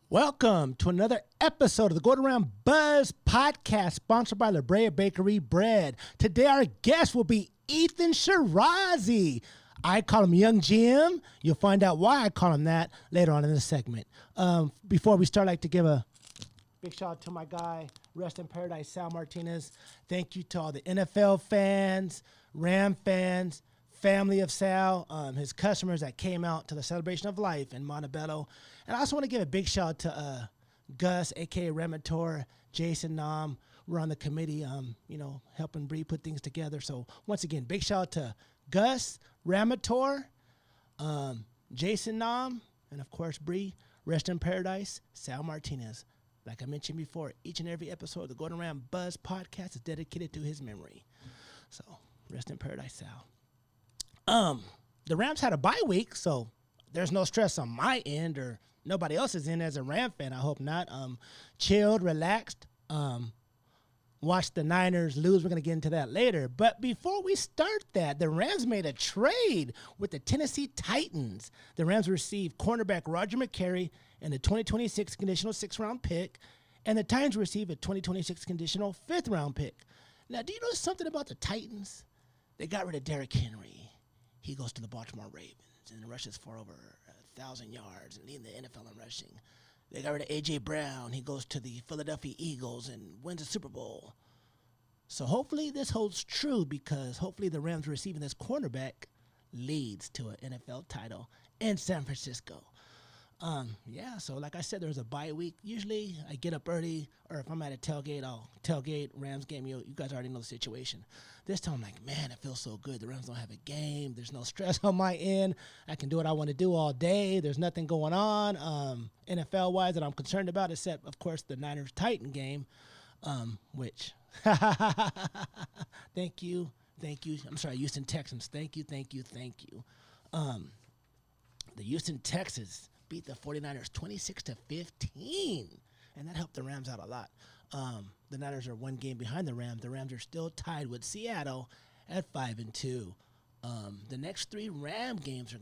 Welcome to another episode of the Going Around Buzz podcast, sponsored by the Brea Bakery bread. Today our guest will be Ethan Shirazi. I call him Young Jim. You'll find out why I call him that later on in this segment. Before we start, I'd like to give a big shout out to my guy, Rest in Paradise, Sal Martinez. Thank you to all the NFL fans, Ram fans, family of Sal, his customers that came out to the celebration of life in Montebello. And I also want to give a big shout out to Gus, a.k.a. Ramator, Jason Nam. We're on the committee, helping Bree put things together. So once again, big shout out to Gus, Ramator, Jason Nam, and of course Bree. Rest in Paradise, Sal Martinez. Like I mentioned before, each and every episode of the Going Around Buzz podcast is dedicated to his memory. So rest in paradise, Sal. The Rams had a bye week, so there's no stress on my end or nobody else's end as a Ram fan. I hope not. Chilled, relaxed. Watched the Niners lose. We're going to get into that later. But before we start that, the Rams made a trade with the Tennessee Titans. The Rams received cornerback Roger McCary and the 2026 conditional 6th-round pick, and the Titans received a 2026 conditional 5th-round pick. Now, do you know something about the Titans? They got rid of Derrick Henry. He goes to the Baltimore Ravens and rushes for over 1,000 yards and leading the NFL in rushing. They got rid of A.J. Brown. He goes to the Philadelphia Eagles and wins a Super Bowl. So hopefully this holds true, because hopefully the Rams receiving this cornerback leads to an NFL title in San Francisco. So like I said, there's a bye week. Usually I get up early, or if I'm at a tailgate, I'll tailgate Rams game. You guys already know the situation. This time I'm like, man, it feels so good. The Rams don't have a game. There's no stress on my end. I can do what I want to do all day. There's nothing going on NFL-wise that I'm concerned about, except, of course, the Niners-Titan game, which thank you. I'm sorry, Houston Texans. Thank you. The Houston Texans beat the 49ers 26-15, and that helped the Rams out a lot. The Niners are one game behind the Rams. The Rams are still tied with Seattle at 5-2. The next 3 Ram games are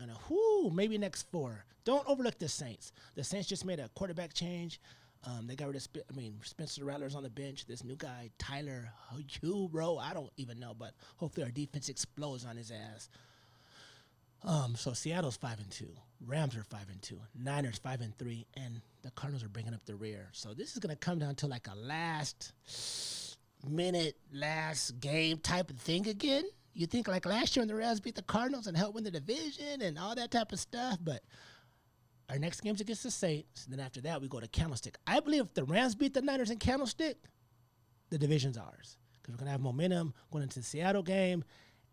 maybe next 4. Don't overlook the Saints. The Saints just made a quarterback change. They got rid of Spencer Rattler's on the bench. This new guy, Tyler Hugh, I don't even know, but hopefully our defense explodes on his ass. So Seattle's 5-2, Rams are 5-2, Niners 5-3, and the Cardinals are bringing up the rear. So this is gonna come down to like a last game type of thing again. You think like last year when the Rams beat the Cardinals and helped win the division and all that type of stuff, but our next game's against the Saints. And then after that, we go to Candlestick. I believe if the Rams beat the Niners in Candlestick, the division's ours, because we're gonna have momentum going into the Seattle game,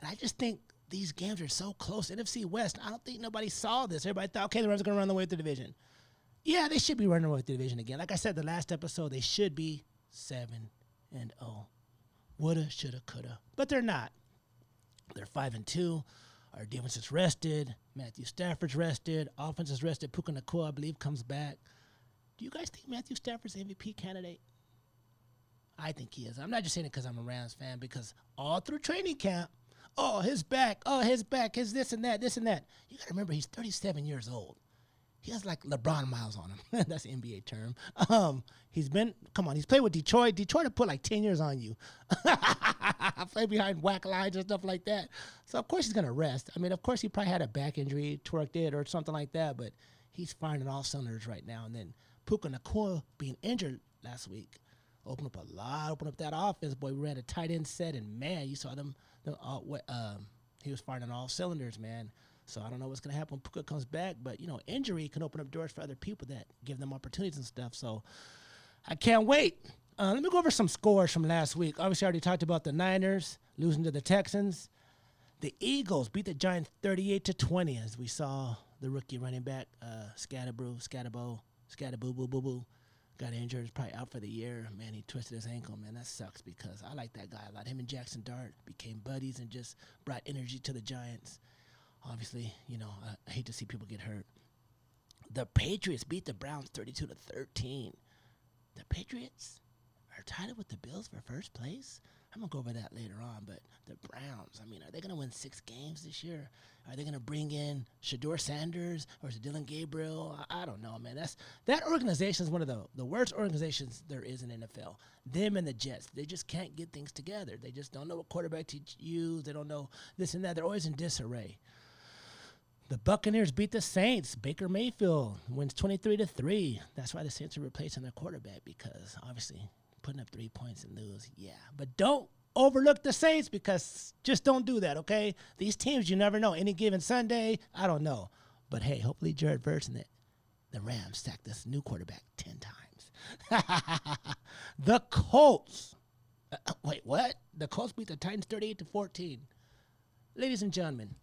and I just think these games are so close. NFC West, I don't think nobody saw this. Everybody thought, okay, the Rams are going to run away with the division. Yeah, they should be running away with the division again. Like I said the last episode, they should be 7-0. Woulda, shoulda, coulda. But they're not. They're 5-2. Our defense is rested. Matthew Stafford's rested. Offense is rested. Puka Nacua, I believe, comes back. Do you guys think Matthew Stafford's MVP candidate? I think he is. I'm not just saying it because I'm a Rams fan, because all through training camp, his back, his this and that. You got to remember, he's 37 years old. He has like LeBron miles on him. That's an NBA term. He's played with Detroit. Detroit will put like 10 years on you. Play behind whack lines and stuff like that. So, of course, he's going to rest. I mean, of course, he probably had a back injury, twerked it or something like that, but he's firing on all cylinders right now. And then Puka Nacua being injured last week opened up that offense. Boy, we ran a tight end set, and, man, you saw them. He was firing on all cylinders, man. So I don't know what's going to happen when Puka comes back, but, injury can open up doors for other people that give them opportunities and stuff. So I can't wait. Let me go over some scores from last week. Obviously, I already talked about the Niners losing to the Texans. The Eagles beat the Giants 38-20, as we saw the rookie running back, Scatterboo, got injured. He's probably out for the year. Man, he twisted his ankle. Man, that sucks, because I like that guy a lot. Him and Jackson Dart became buddies and just brought energy to the Giants. Obviously, I hate to see people get hurt. The Patriots beat the Browns 32-13. The Patriots are tied with the Bills for first place. I'm going to go over that later on, but the Browns, I mean, are they going to win 6 games this year? Are they going to bring in Shador Sanders or is it Dylan Gabriel? I don't know, man. That organization is one of the worst organizations there is in NFL. Them and the Jets, they just can't get things together. They just don't know what quarterback to use. They don't know this and that. They're always in disarray. The Buccaneers beat the Saints. Baker Mayfield wins 23-3. That's why the Saints are replacing their quarterback because, obviously, putting up 3 points and lose, yeah. But don't overlook the Saints because just don't do that, okay? These teams, you never know. Any given Sunday, I don't know. But, hey, hopefully Jared Verse and the Rams sack this new quarterback 10 times. The Colts. Wait, what? The Colts beat the Titans 38-14. Ladies and gentlemen,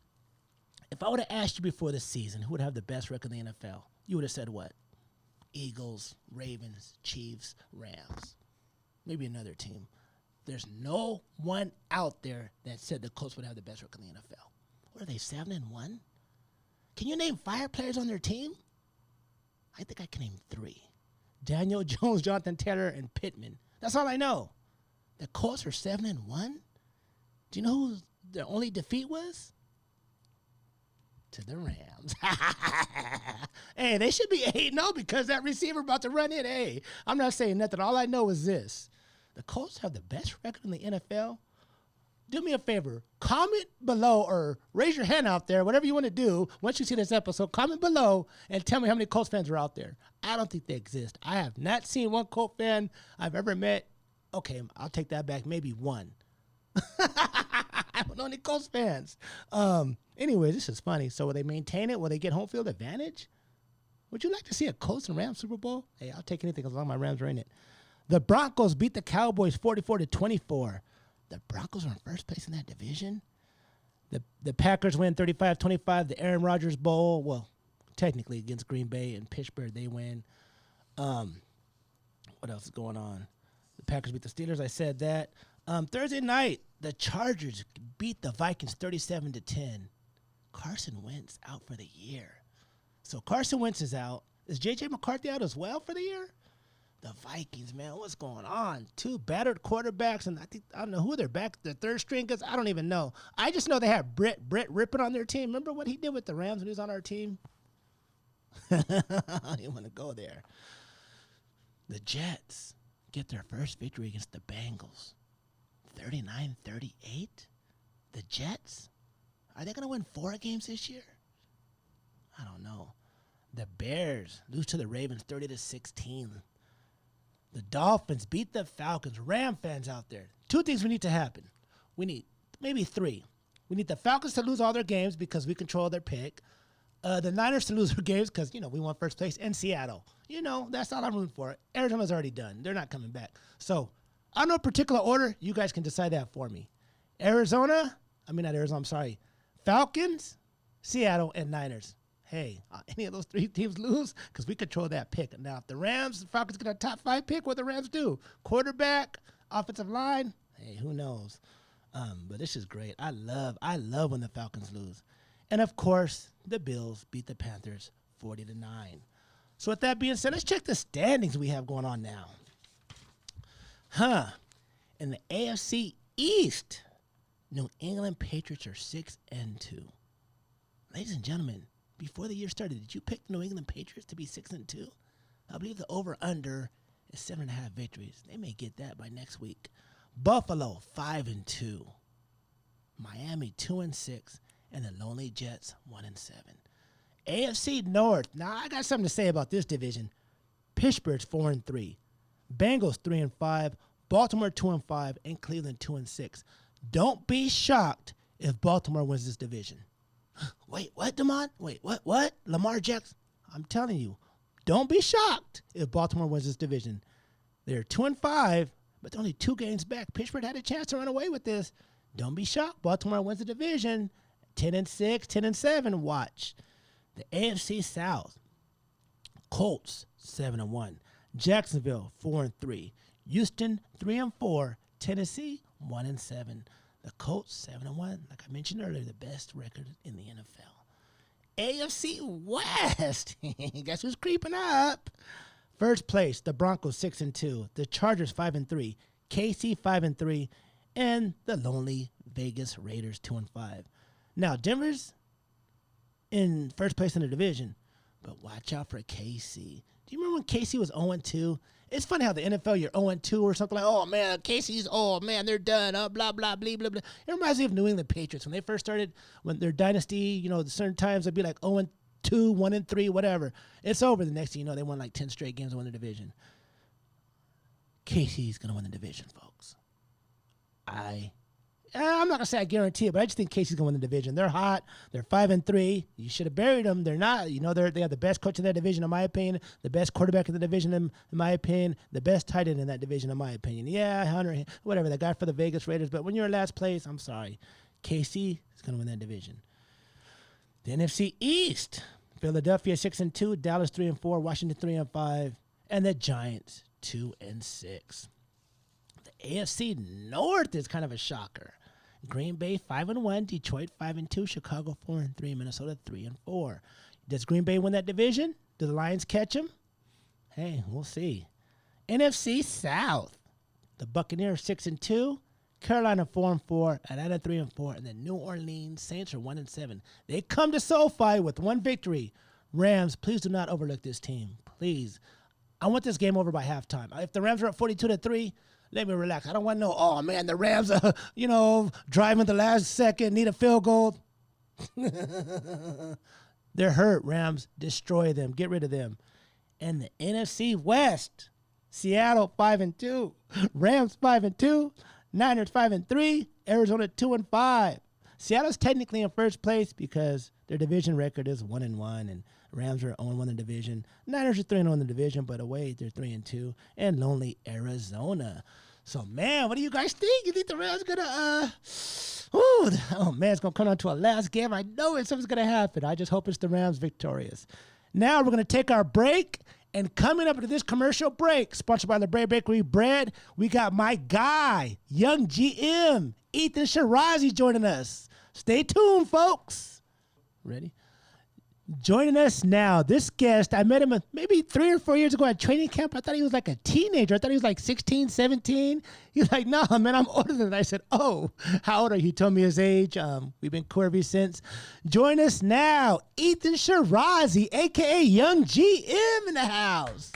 if I would have asked you before the season who would have the best record in the NFL, you would have said what? Eagles, Ravens, Chiefs, Rams. Maybe another team. There's no one out there that said the Colts would have the best record in the NFL. What are they, 7-1? Can you name 5 players on their team? I think I can name 3. Daniel Jones, Jonathan Taylor, and Pittman. That's all I know. The Colts are 7-1? Do you know who their only defeat was? To the Rams. Hey, they should be 8-0 because that receiver about to run in. Hey, I'm not saying nothing. All I know is this. The Colts have the best record in the NFL. Do me a favor. Comment below or raise your hand out there, whatever you want to do. Once you see this episode, comment below and tell me how many Colts fans are out there. I don't think they exist. I have not seen one Colt fan I've ever met. Okay, I'll take that back. Maybe one. I don't know any Colts fans. Anyway, this is funny. So will they maintain it? Will they get home field advantage? Would you like to see a Colts and Rams Super Bowl? Hey, I'll take anything as long as my Rams are in it. The Broncos beat the Cowboys 44-24. The Broncos are in first place in that division. The Packers win 35-25. The Aaron Rodgers Bowl, well, technically against Green Bay and Pittsburgh, they win. What else is going on? The Packers beat the Steelers. I said that. Thursday night, the Chargers beat the Vikings 37-10. Carson Wentz out for the year. So Carson Wentz is out. Is J.J. McCarthy out as well for the year? The Vikings, man, what's going on? 2 battered quarterbacks, and I don't know who their third string is. I don't even know. I just know they have Brett Rippon on their team. Remember what he did with the Rams when he was on our team? I don't even want to go there. The Jets get their first victory against the Bengals. 39-38? The Jets? Are they going to win 4 games this year? I don't know. The Bears lose to the Ravens 30-16. The Dolphins beat the Falcons. Ram fans out there. 2 things we need to happen. We need maybe 3. We need the Falcons to lose all their games because we control their pick. The Niners to lose their games because, we won first place. And Seattle. That's all I'm rooting for. Arizona's already done. They're not coming back. So, I don't know a particular order. You guys can decide that for me. Falcons, Seattle, and Niners. Hey, any of those 3 teams lose? Because we control that pick. Now, if the Falcons get a top 5 pick, what the Rams do? Quarterback, offensive line? Hey, who knows? But this is great. I love when the Falcons lose. And, of course, the Bills beat the Panthers 40-9. So, with that being said, let's check the standings we have going on now. In the AFC East, New England Patriots are 6-2. Ladies and gentlemen, before the year started, did you pick the New England Patriots to be 6-2? I believe the over-under is 7.5 victories. They may get that by next week. Buffalo, 5-2. Miami, 2-6. And the Lonely Jets, 1-7. AFC North. Now, I got something to say about this division. Pittsburgh's 4-3. Bengals 3-5. Baltimore 2-5. And Cleveland 2-6. Don't be shocked if Baltimore wins this division. Wait, what, Damon? Wait, what? Lamar Jackson? I'm telling you, don't be shocked if Baltimore wins this division. They're 2-5, but they're only 2 games back. Pittsburgh had a chance to run away with this. Don't be shocked. Baltimore wins the division. 10-6, 10-7. Watch. The AFC South. Colts 7-1. Jacksonville 4-3. Houston 3-4. Tennessee 1-7. The Colts 7-1. Like I mentioned earlier, the best record in the NFL. AFC West. Guess who's creeping up? First place, the Broncos 6-2. The Chargers 5-3. KC 5-3. and the lonely Vegas Raiders 2-5. Now, Denver's in first place in the division, but watch out for KC. Do you remember when KC was 0-2? It's funny how the NFL, you're 0-2 or something like, oh, man, KC's, oh, man, they're done, blah, blah, blah, blah, blah. It reminds me of New England Patriots. When they first started, when their dynasty, certain times they'd be like 0-2, 1-3, whatever. It's over. The next thing you know, they won like 10 straight games and won the division. KC's going to win the division, folks. I'm not going to say I guarantee it, but I just think KC's going to win the division. They're hot. They're 5-3. You should have buried them. They're not. They have the best coach in that division, in my opinion, the best quarterback in the division, in my opinion, the best tight end in that division, in my opinion. Yeah, Hunter, whatever, the guy for the Vegas Raiders. But when you're in last place, I'm sorry. KC is going to win that division. The NFC East, Philadelphia 6-2, Dallas 3-4, Washington 3-5, and the Giants 2-6. The AFC North is kind of a shocker. Green Bay 5-1, Detroit 5-2, Chicago 4-3, Minnesota 3-4. Does Green Bay win that division? Do the Lions catch them? Hey, we'll see. NFC South, the Buccaneers 6-2, Carolina 4-4, Atlanta 3-4, and the New Orleans Saints are 1-7. They come to SoFi with one victory. Rams, please do not overlook this team. Please. I want this game over by halftime. If the Rams are up 42-3, let me relax. I don't want to know, oh, man, the Rams are, driving the last second, need a field goal. They're hurt, Rams. Destroy them. Get rid of them. And the NFC West, Seattle 5-2, Rams 5-2, Niners 5-3, Arizona 2-5. Seattle's technically in first place because their division record is 1-1, and Rams are 0-1 in the division. Niners are 3-0 in the division, but away they're 3-2. And lonely Arizona. So, man, what do you guys think? You think the Rams gonna oh man, it's gonna come down to a last game. I know something's gonna happen. I just hope it's the Rams victorious. Now we're gonna take our break. And coming up into this commercial break, sponsored by the Brea Bakery Bread, we got my guy, young GM, Ethan Shirazi, joining us. Stay tuned, folks. Ready? Joining us now, this guest, I met him maybe 3 or 4 years ago at training camp. I thought he was like a teenager. I thought he was like 16, 17. He's like, no, man, I'm older than that. I said, oh, how old are you? He told me his age. We've been Corby since. Join us now, Ethan Shirazi, a.k.a. Young GM in the house.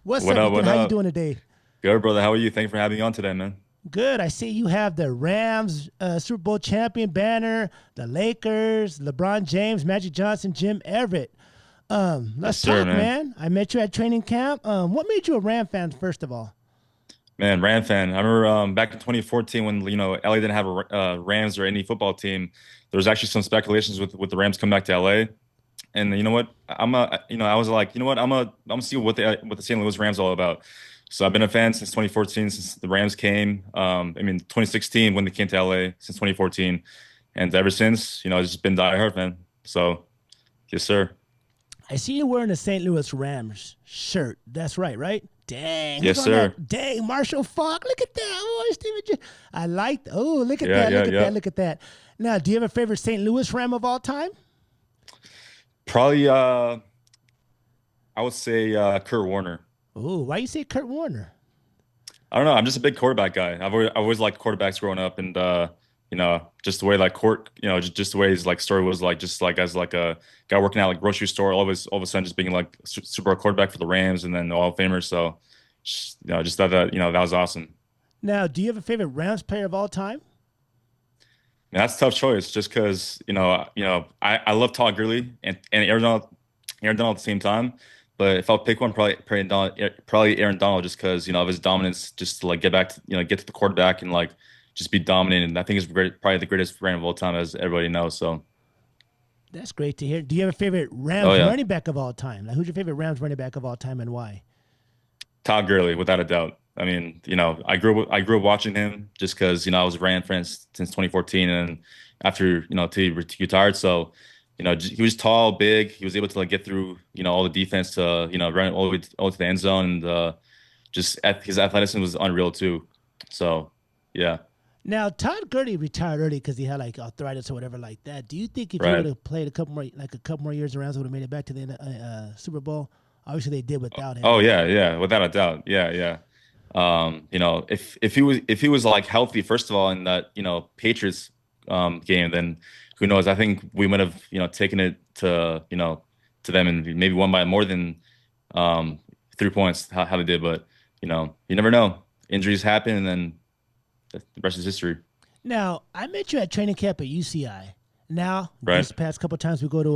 What's up, Ethan? How you doing today? Good, brother. How are you? Thanks for having me on today, man. Good. I see you have the Rams Super Bowl champion banner, the Lakers, LeBron James, Magic Johnson, Jim Everett. Let's talk, man. I met you at training camp. What made you a Ram fan, first of all? Man, Ram fan. I remember back in 2014 when LA didn't have a Rams or any football team. There was actually some speculations with the Rams coming back to LA. And you know what? I was like, you know what? I'm gonna see what the St. Louis Rams are all about. So I've been a fan since 2014, since the Rams came. 2016 when they came to LA, since 2014, and ever since, it's just been diehard, man. So, yes, sir. I see you wearing a St. Louis Rams shirt. That's right? Dang. Yes, sir. Dang, Marshall Faulk. Look at that. Oh, Steven. I like. Oh, look at that. Look at that. Now, do you have a favorite St. Louis Ram of all time? Probably, I would say Kurt Warner. Oh, why you say Kurt Warner? I don't know. I'm just a big quarterback guy. I've always liked quarterbacks growing up, and just the way just the way his story was just as a guy working at grocery store, all of a sudden just being Super Bowl quarterback for the Rams and then the Hall of Famer. So, just thought that that was awesome. Now, do you have a favorite Rams player of all time? Man, that's a tough choice, just because I love Todd Gurley and Aaron Donald at the same time. But if I'll pick one, probably Aaron Donald, just because of his dominance, just to get back to get to the quarterback and just be dominant. And I think it's probably the greatest Ram of all time, as everybody knows. So that's great to hear. Do you have a favorite Rams running back of all time? Who's your favorite Rams running back of all time, and why? Todd Gurley, without a doubt. I mean, I grew up watching him just because I was a Ram fan since 2014, and after till he retired. So. He was tall, big. He was able to get through, all the defense to, run all the way to the end zone. And his athleticism was unreal too. So, yeah. Now, Todd Gurley retired early because he had arthritis or whatever like that. Do you think if he would have played a couple more years around, would have made it back to the Super Bowl? Obviously, they did without him. Oh yeah, without a doubt. Yeah. You know, if he was like healthy, first of all, in that, you know, Patriots game, then who knows? I think we might have, you know, taken it to, you know, to them and maybe won by more than um 3 points, how they did. But, you know, you never know. Injuries happen, and then the rest is history. Now, I met you at training camp at UCI. Now, Right. this past couple of times we go to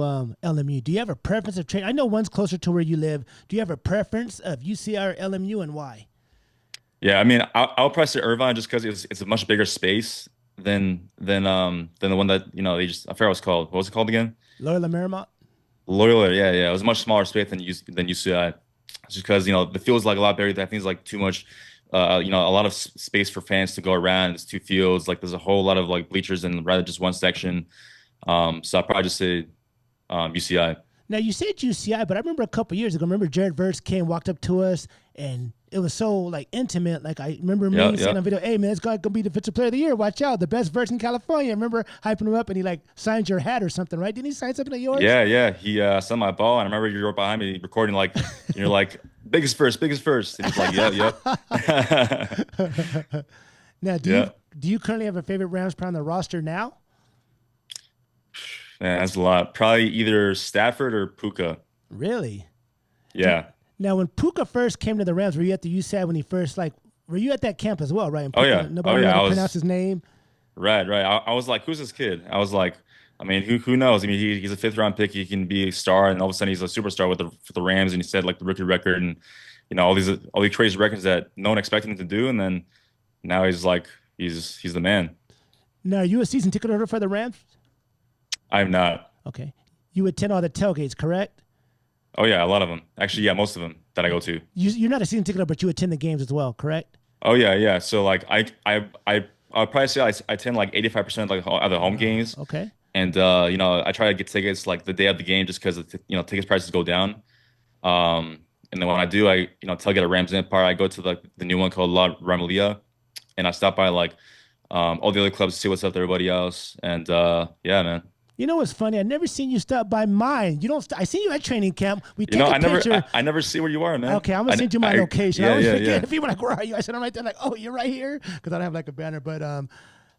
LMU. Do you have a preference of training? I know one's closer to where you live. Do you have a preference of UCI or LMU, and why? Yeah, I mean, I'll probably say Irvine just because it's a much bigger space than the one that, you know, they just, I forgot what it's called. What was it called again? Loyola Marymount? Loyola. Yeah, yeah. It was a much smaller space than UCI. Just because, you know, the field's like a lot bigger. I think it's like too much, you know, a lot of space for fans to go around. It's two fields. Like there's a whole lot of like bleachers and rather just one section. So I'll probably just say UCI. Now, you said UCI, but I remember a couple years ago, remember Jared Verse came, walked up to us, and it was so, like, intimate. Like, I remember me Yeah, saying yeah. on video, hey, man, this guy going to be defensive player of the year. Watch out. The best verse in California. I remember hyping him up, and he, like, signed your hat or something, right? Didn't he sign something of yours? Yeah, yeah. He signed my ball, and I remember you were behind me recording like, and you're like, biggest first. And he's like, yeah, yep. Now, Yeah. do you currently have a favorite Rams player on the roster now? Man, that's a lot. Probably either Stafford or Puka. Really? Yeah. Now, when Puka first came to the Rams, were you at the UCI when he first, like, were you at that camp as well, right? And Oh Puka, yeah. Oh nobody knew yeah. how I to pronounce was his name. right, right. I was like, who's this kid? I was like, I mean, who knows? I mean, he's a fifth round pick. He can be a star, and all of a sudden he's a superstar with the Rams, and he said like the rookie record, and you know all these crazy records that no one expected him to do, and then now he's like he's the man. Now, are you a season ticket holder for the Rams? I'm not. Okay. You attend all the tailgates, correct? Oh yeah, a lot of them. Actually, yeah, most of them that I go to. You're not a season ticket holder, but you attend the games as well, correct? Oh yeah, yeah. So like I'll probably say I attend like 85% of like of the home games, Okay. and you know I try to get tickets like the day of the game just because you know tickets prices go down. And then when I do, I you know tailgate at Rams Empire. I go to the new one called La Ramalia, and I stop by like all the other clubs to see what's up with everybody else. And yeah, man. You know what's funny? I never seen you stop by mine. You don't. I see you at training camp. We You take know, a I never picture. I never see where you are, man. Okay, I'm gonna send you my location. I Yeah, always yeah, forget. yeah. People are like, "Where are you?" I said, "I'm right there." Like, "Oh, you're right here," because I don't have like a banner. But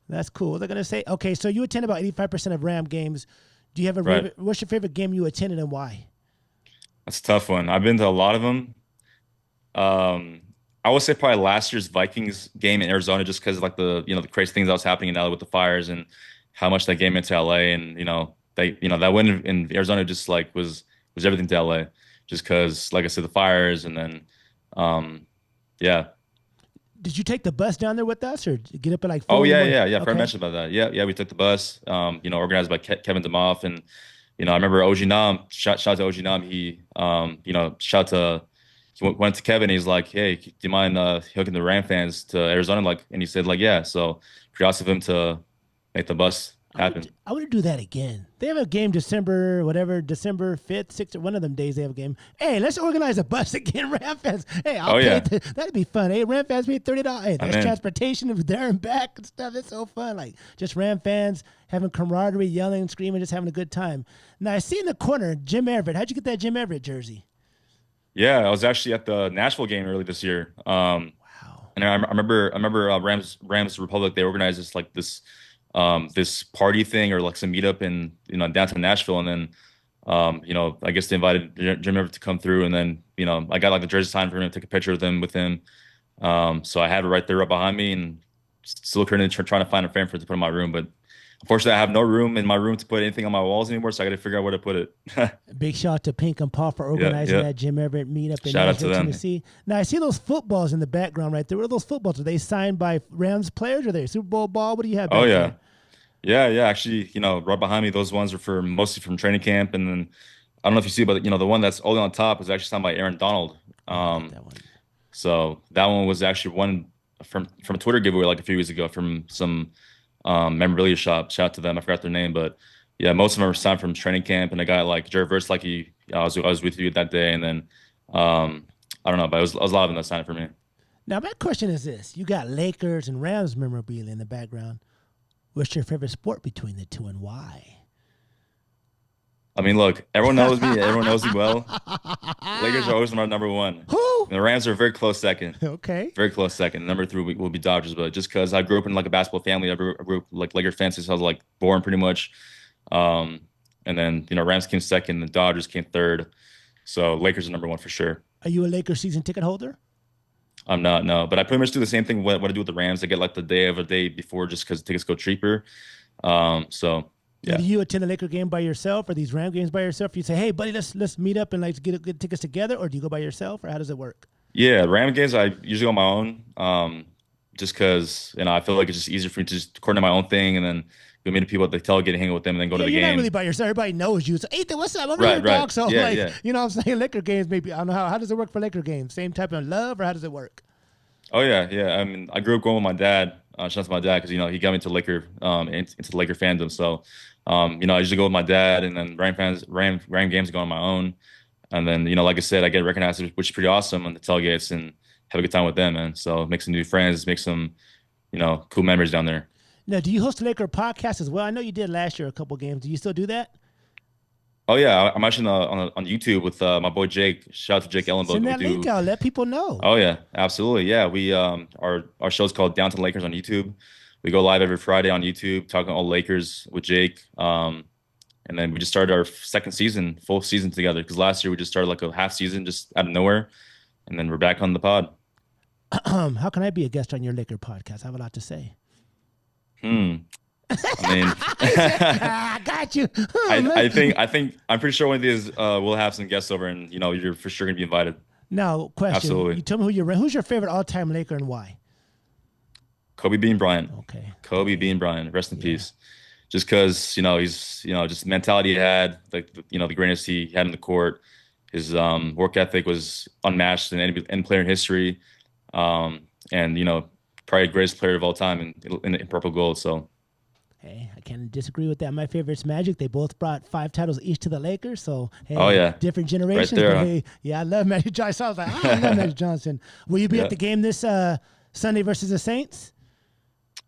that's cool. They're gonna say, okay, so you attend about 85% of Ram games. Do you have a Right. what's your favorite game you attended and why? That's a tough one. I've been to a lot of them. Um, I would say probably last year's Vikings game in Arizona, just because like the you know the crazy things that was happening in LA with the fires and how much that game meant to LA, and you know that win in Arizona just like was everything to LA, just because like I said the fires and then yeah. Did you take the bus down there with us, or get up at like 4 Oh in the yeah, morning? yeah, yeah. I forgot to Okay. mention about that. Yeah, yeah. We took the bus. You know, organized by Kevin Demoff, and you know, I remember OG Nam. Shout out to OG Nam. He, you know, shout to he went to Kevin. He's like, hey, do you mind hooking the Ram fans to Arizona? Like, and he said like, yeah. So pretty awesome of him to make the bus happen. I would do that again. They have a game December, whatever, December 5th, 6th, one of them days they have a game. Hey, let's organize a bus again, Ram fans. Hey, I'll Oh pay. yeah, That'd be fun. Hey, Ram fans pay $30. Hey, I'm that's in. transportation there and back and stuff. It's so fun. Like, just Ram fans having camaraderie, yelling, screaming, just having a good time. Now, I see in the corner, Jim Everett. How'd you get that Jim Everett jersey? Yeah, I was actually at the Nashville game early this year. Wow. And I remember Rams Republic. They organized this party thing or like some meetup in you know downtown Nashville, and then you know I guess they invited Jim Everett to come through, and then you know I got like the jersey signed for him, take a picture of them with him. So I have it right there, right behind me, and still currently trying to find a frame for it to put in my room, but unfortunately I have no room in my room to put anything on my walls anymore, so I got to figure out where to put it. Big shout out to Pink and Paul for Yeah, organizing yeah. that Jim Everett meetup in Shout out to Nashville, them. Tennessee. Now I see those footballs in the background right there. What are those footballs? Are they signed by Rams players? Or are they Super Bowl ball? What do you have Oh back yeah. there? Yeah, yeah. Actually, you know, right behind me, those ones are for mostly from training camp, and then I don't know if you see, but you know, the one that's only on top is actually signed by Aaron Donald. Oh, I get Um, that one. so that one was actually one from a Twitter giveaway like a few weeks ago from some memorabilia shop. Shout out to them. I forgot their name, but yeah, most of them are signed from training camp, and a guy like Jared Verse, like I was with you that day, and then I don't know, but it was a lot of them that signed for me. Now my question is this: you got Lakers and Rams memorabilia in the background. What's your favorite sport between the two and why? I mean, look, everyone knows me. Everyone knows me well. Lakers are always my number one. Who? And the Rams are a very close second. Okay. Very close second. Number three will be Dodgers, but just because I grew up in like a basketball family, I grew up like Laker fans since I was like born pretty much. Um, and then Rams came second, the Dodgers came third. So Lakers are number one for sure. Are you a Lakers season ticket holder? I'm not, no, but I pretty much do the same thing what I do with the Rams. I get like the day of a day before just because tickets go cheaper. So Now, yeah. do you attend a Laker game by yourself or these Ram games by yourself? You say, "Hey, buddy, let's meet up and like get tickets together," or do you go by yourself, or how does it work? Yeah, Ram games I usually go on my own. Just because I feel like it's just easier for me to just coordinate my own thing and then go meet the people at the tailgate, hang out with them, and then go to Yeah, the you're not really game. by yourself. Everybody knows you. So, Ethan, what's up? I'm here, Right, right. dog. So, Yeah, like, yeah. you know what I'm saying? Laker games, maybe. I don't know how does it work for Laker games? Same type of love, or how does it work? Oh yeah, yeah. I mean, I grew up going with my dad. Shout out to my dad because he got me into Laker, into the Laker fandom. So, I usually go with my dad, and then Ram games go on my own. And then, like I said, I get recognized, which is pretty awesome on the tailgates and have a good time with them, man. So make some new friends, make some, cool memories down there. Now, do you host a Laker podcast as well? I know you did last year a couple games. Do you still do that? Oh yeah, I'm actually on YouTube with my boy Jake. Shout out to Jake Ellenbogen. Send We that link do. out. Let people know. Oh yeah, absolutely. Yeah, we our show's called Downtown Lakers on YouTube. We go live every Friday on YouTube talking all Lakers with Jake. And then we just started our second season, full season together. Because last year we just started like a half season just out of nowhere, and then we're back on the pod. How can I be a guest on your Laker podcast? I have a lot to say. Hmm. I mean, I got you. I think I'm pretty sure one of these we'll have some guests over, and you're for sure gonna be invited. Now, question. Absolutely. You tell me who's your favorite all-time Laker and why? Kobe Bean Bryant. Okay. Kobe Bean Bryant. Rest in peace. Just because he's just the mentality he had, like the greatness he had in the court. His work ethic was unmatched in any player in history, and probably the greatest player of all time in purple gold. So. Hey, I can't disagree with that. My favorite's Magic. They both brought 5 titles each to the Lakers. So, hey, Oh, yeah. different generations. Right there, but huh? hey, yeah, I love Magic Johnson. I was like, I love Magic Johnson. Will you be Yeah. at the game this Sunday versus the Saints?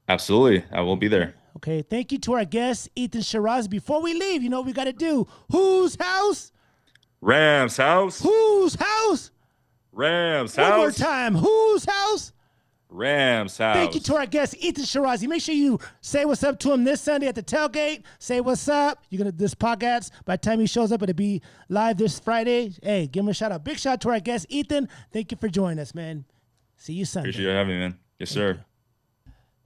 Absolutely, I will be there. Okay, thank you to our guest, Ethan Shirazi. Before we leave, you know what we got to do. Whose house? Rams house. Whose house? Rams One more house. time. Whose house? Rams house. Thank you to our guest, Ethan Shirazi. Make sure you say what's up to him this Sunday at the tailgate. Say what's up. You're gonna this podcast. By the time he shows up, it'll be live this Friday. Hey, give him a shout out. Big shout out to our guest, Ethan. Thank you for joining us, man. See you Sunday. Appreciate you having me, man. Yes, sir.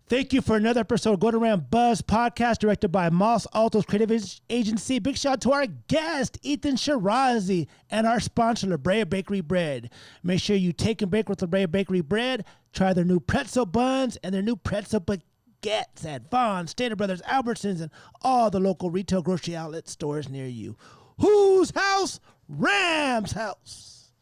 Thank you for another episode of Go Around Buzz podcast directed by Moss Altos Creative Agency. Big shout out to our guest, Ethan Shirazi, and our sponsor, La Brea Bakery Bread. Make sure you take and bake with La Brea Bakery Bread. Try their new pretzel buns and their new pretzel baguettes at Vons, Stater Brothers, Albertsons, and all the local retail grocery outlet stores near you. Whose house? Rams house.